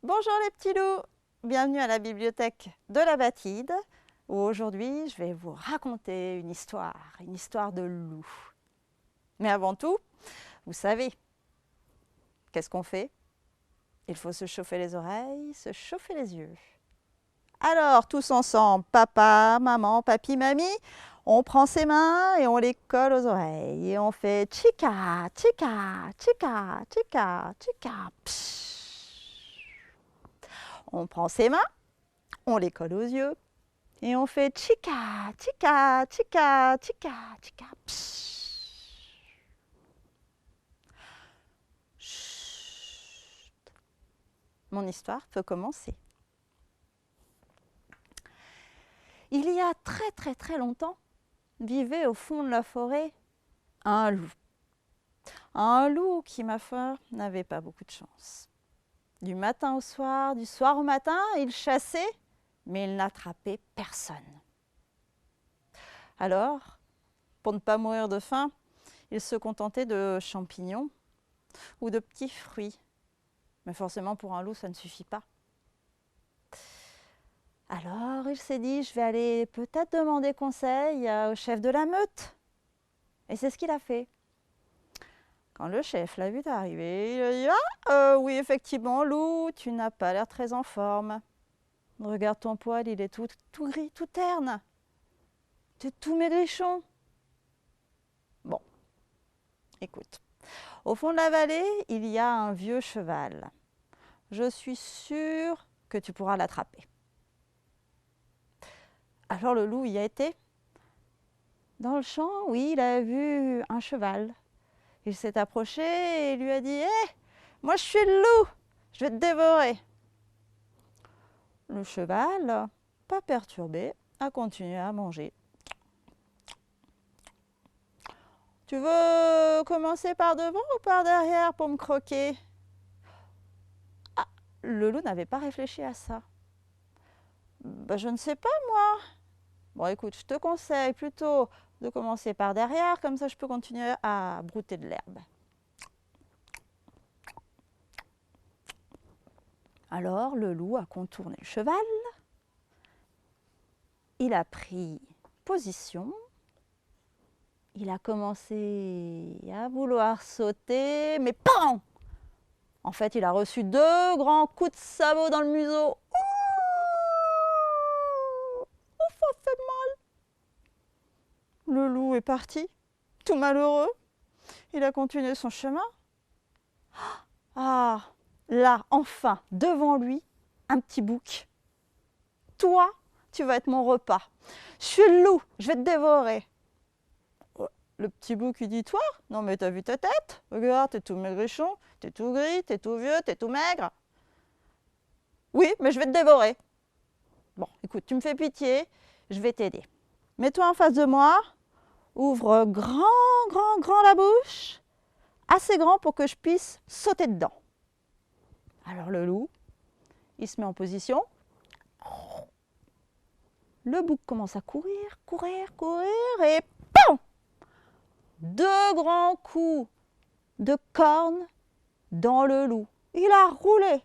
Bonjour les petits loups, bienvenue à la bibliothèque de la Batide, où aujourd'hui je vais vous raconter une histoire de loup. Mais avant tout, vous savez, qu'est-ce qu'on fait? Il faut se chauffer les oreilles, se chauffer les yeux. Alors, tous ensemble, papa, maman, papy, mamie, on prend ses mains et on les colle aux oreilles. Et on fait chica, chica, chica, chica, chica, psh. On prend ses mains, on les colle aux yeux et on fait chica, chica, chica, chica, chica, psh. Chut. Mon histoire peut commencer. Il y a très longtemps, vivait au fond de la forêt un loup. Un loup qui, ma foi, n'avait pas beaucoup de chance. Du matin au soir, du soir au matin, il chassait, mais il n'attrapait personne. Alors, pour ne pas mourir de faim, il se contentait de champignons ou de petits fruits. Mais forcément, pour un loup, ça ne suffit pas. Alors, il s'est dit, je vais aller peut-être demander conseil au chef de la meute. Et c'est ce qu'il a fait. Quand le chef l'a vu arriver, il a dit « Ah, oui, effectivement, loup, tu n'as pas l'air très en forme. Regarde ton poil, il est tout gris, tout terne. Tu es tout maigrichon. » Bon, écoute. Au fond de la vallée, il y a un vieux cheval. Je suis sûre que tu pourras l'attraper. Alors le loup y a été. Dans le champ, oui, il a vu un cheval. Il s'est approché et lui a dit « Hé, moi je suis le loup, je vais te dévorer. » Le cheval, pas perturbé, a continué à manger. « Tu veux commencer par devant ou par derrière pour me croquer ?» Ah, le loup n'avait pas réfléchi à ça. « Ben, je ne sais pas moi. Bon, écoute, je te conseille plutôt de commencer par derrière, comme ça je peux continuer à brouter de l'herbe. » Alors le loup a contourné le cheval, il a pris position, il a commencé à vouloir sauter, mais PAM! En fait, il a reçu 2 grands coups de sabot dans le museau. Ouh, ça fait mal. Le loup est parti, tout malheureux. Il a continué son chemin. Ah, là, enfin, devant lui, un petit bouc. Toi, tu vas être mon repas. Je suis le loup, je vais te dévorer. Le petit bouc lui dit, toi? Non mais t'as vu ta tête? Regarde, t'es tout maigrichon, t'es tout gris, t'es tout vieux, t'es tout maigre. Oui, mais je vais te dévorer. Bon, écoute, tu me fais pitié, je vais t'aider. Mets-toi en face de moi, ouvre grand la bouche, assez grand pour que je puisse sauter dedans. Alors le loup, il se met en position. Le bouc commence à courir et PAM! 2 grands coups de corne dans le loup. Il a roulé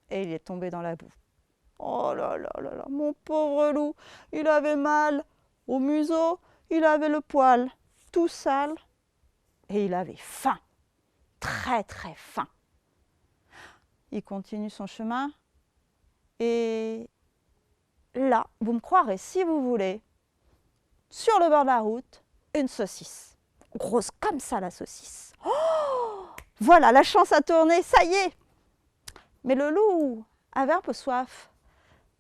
et il est tombé dans la boue. Oh là, mon pauvre loup, il avait mal au museau, il avait le poil tout sale et il avait faim, très faim. Il continue son chemin et là, vous me croirez si vous voulez, sur le bord de la route, une saucisse. Grosse comme ça la saucisse. Oh, voilà, la chance a tourné, ça y est. Mais le loup avait un peu soif.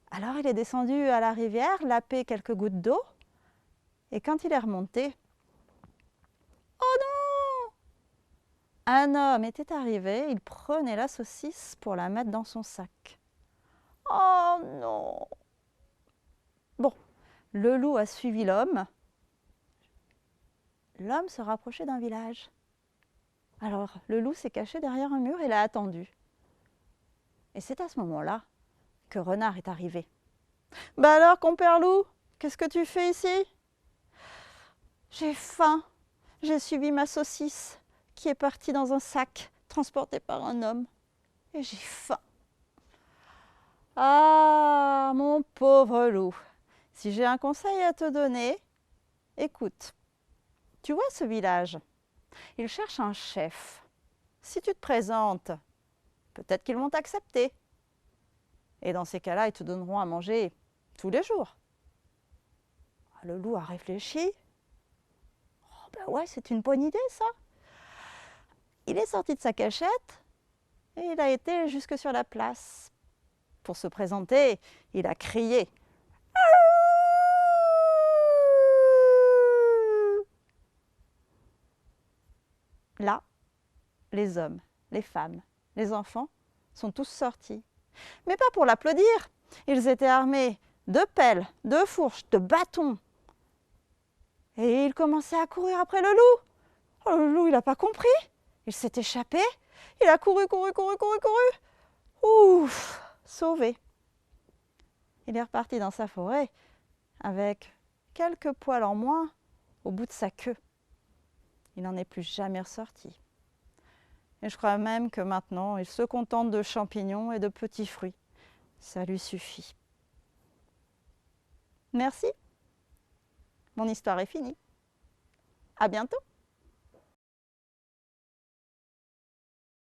Alors il est descendu à la rivière, lapé quelques gouttes d'eau. Et quand il est remonté, oh non! Un homme était arrivé, il prenait la saucisse pour la mettre dans son sac. Oh non! Bon, le loup a suivi l'homme. L'homme se rapprochait d'un village. Alors le loup s'est caché derrière un mur et l'a attendu. Et c'est à ce moment-là que Renard est arrivé. « Bah alors, compère loup, qu'est-ce que tu fais ici ?»« J'ai faim, j'ai suivi ma saucisse qui est partie dans un sac transporté par un homme et j'ai faim. Ah, mon pauvre loup, si j'ai un conseil à te donner, écoute, tu vois ce village, il cherche un chef. Si tu te présentes, peut-être qu'ils vont t'accepter. Et dans ces cas-là, ils te donneront à manger tous les jours. Le loup a réfléchi. Oh ben ouais, c'est une bonne idée ça. Il est sorti de sa cachette et il a été jusque sur la place. Pour se présenter, il a crié. Là, les hommes, les femmes, les enfants sont tous sortis. Mais pas pour l'applaudir. Ils étaient armés de pelles, de fourches, de bâtons. Et ils commençaient à courir après le loup. Oh, le loup, il n'a pas compris. Il s'est échappé. Il a couru. Ouf, sauvé. Il est reparti dans sa forêt avec quelques poils en moins au bout de sa queue. Il n'en est plus jamais ressorti. Et je crois même que maintenant, il se contente de champignons et de petits fruits. Ça lui suffit. Merci. Mon histoire est finie. À bientôt.